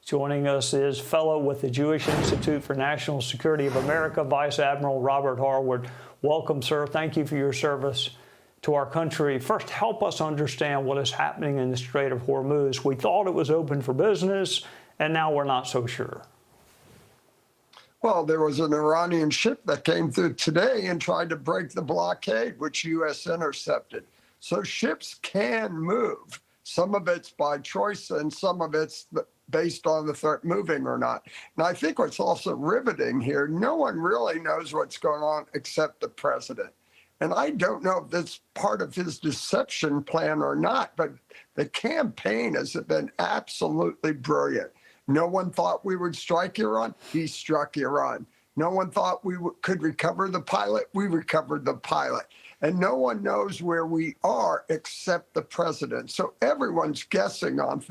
Joining us is fellow with the Jewish Institute for National Security of America, Vice Admiral Robert Harward. Welcome, sir. Thank you for your service to our country. First, help us understand what is happening in the Strait of Hormuz. We thought it was open for business, and now we're not so sure. Well, there was an Iranian ship that came through today and tried to break the blockade, which U.S. intercepted. So ships can move. Some of it's by choice and some of it's based on the threat moving or not. And I think what's also riveting here, no one really knows what's going on except the president. And I don't know if that's part of his deception plan or not, but the campaign has been absolutely brilliant. No one thought we would strike Iran. He struck Iran. No one thought we could recover the pilot. We recovered the pilot. And no one knows where we are except the president. So everyone's guessing on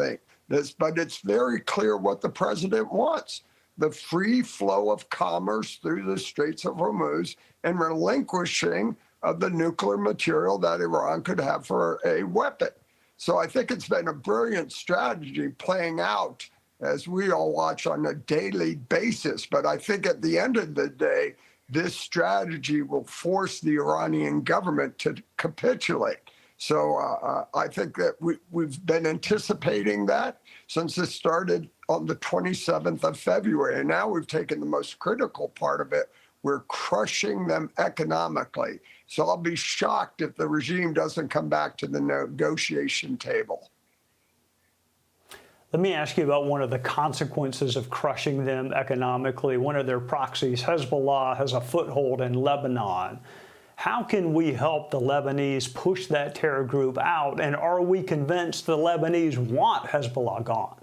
this, but it's very clear what the president wants: the free flow of commerce through the Straits of Hormuz and relinquishing of the nuclear material that Iran could have for a weapon. So I think it's been a brilliant strategy playing out as we all watch on a daily basis. But I think at the end of the day, this strategy will force the Iranian government to capitulate. So I think that we've been anticipating that since it started on the 27th of February. And now we've taken the most critical part of it. We're crushing them economically. So I'll be shocked if the regime doesn't come back to the negotiation table. Let me ask you about one of the consequences of crushing them economically. One of their proxies, Hezbollah, has a foothold in Lebanon. How can we help the Lebanese push that terror group out? And are we convinced the Lebanese want Hezbollah gone?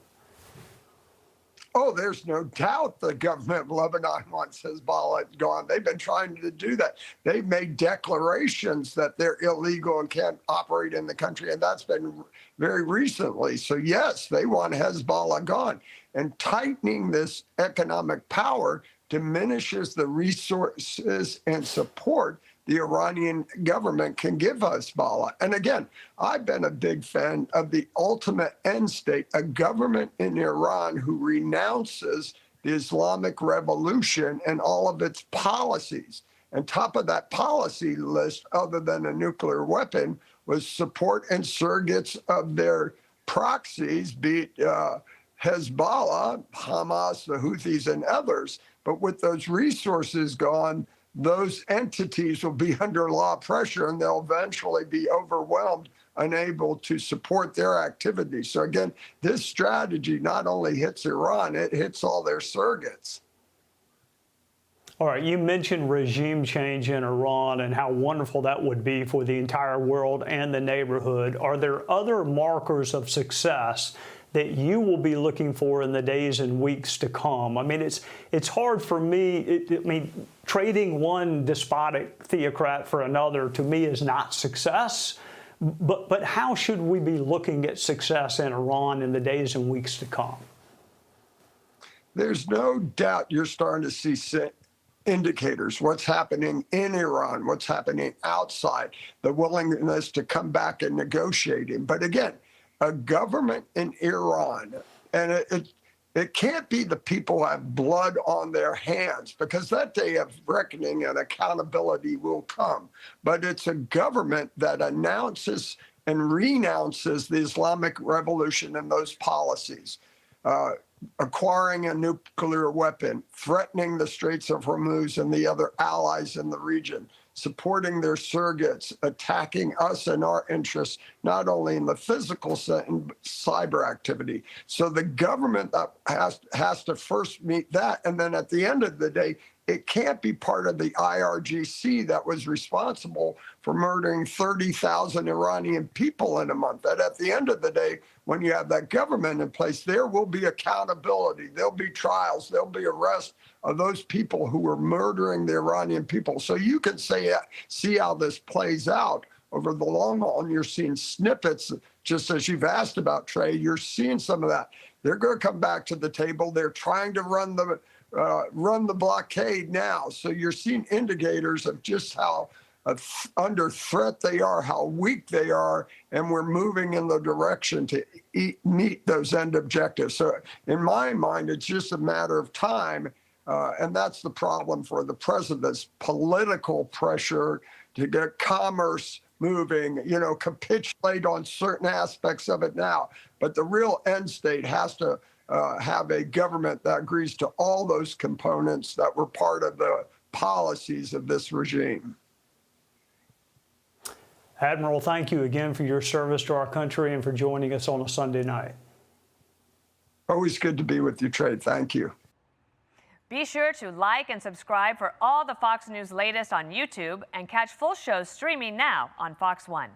Oh, there's no doubt the government of Lebanon wants Hezbollah gone. They've been trying to do that. They've made declarations that they're illegal and can't operate in the country, and that's been very recently. So yes, they want Hezbollah gone. And tightening this economic power diminishes the resources and support the Iranian government can give Hezbollah. And again, I've been a big fan of the ultimate end state, a government in Iran who renounces the Islamic Revolution and all of its policies. And top of that policy list, other than a nuclear weapon, was support and surrogates of their proxies, be it Hezbollah, Hamas, the Houthis, and others. But with those resources gone, those entities will be under law pressure and they'll eventually be overwhelmed, unable to support their activities. So again, this strategy not only hits Iran, it hits all their surrogates. All right, you mentioned regime change in Iran and how wonderful that would be for the entire world and the neighborhood. Are there other markers of success that you will be looking for in the days and weeks to come? I mean, it's hard for me. Trading one despotic theocrat for another, to me, is not success. But how should we be looking at success in Iran in the days and weeks to come? There's no doubt you're starting to see indicators, what's happening in Iran, what's happening outside, the willingness to come back and negotiating. But again, a government in Iran, and it can't be the people who have blood on their hands, because that day of reckoning and accountability will come. But it's a government that announces and renounces the Islamic Revolution and those policies, acquiring a nuclear weapon, threatening the Straits of Hormuz and the other allies in the region, supporting their surrogates, attacking us and our interests, not only in the physical sense, but cyber activity. So the government that has to first meet that. And then at the end of the day, it can't be part of the IRGC that was responsible for murdering 30,000 Iranian people in a month. That at the end of the day, when you have that government in place, there will be accountability. There'll be trials. There'll be arrests of those people who were murdering the Iranian people. So you can see how this plays out over the long haul. And you're seeing snippets, just as you've asked about, Trey. You're seeing some of that. They're going to come back to the table. They're trying to run the blockade now. So you're seeing indicators of just how under threat they are, how weak they are, and we're moving in the direction to meet those end objectives. So in my mind, it's just a matter of time. And that's the problem for the president's political pressure to get commerce moving, capitulate on certain aspects of it now. But the real end state has to have a government that agrees to all those components that were part of the policies of this regime. Admiral, thank you again for your service to our country and for joining us on a Sunday night. Always good to be with you, Trey. Thank you. Be sure to like and subscribe for all the Fox News latest on YouTube and catch full shows streaming now on Fox One.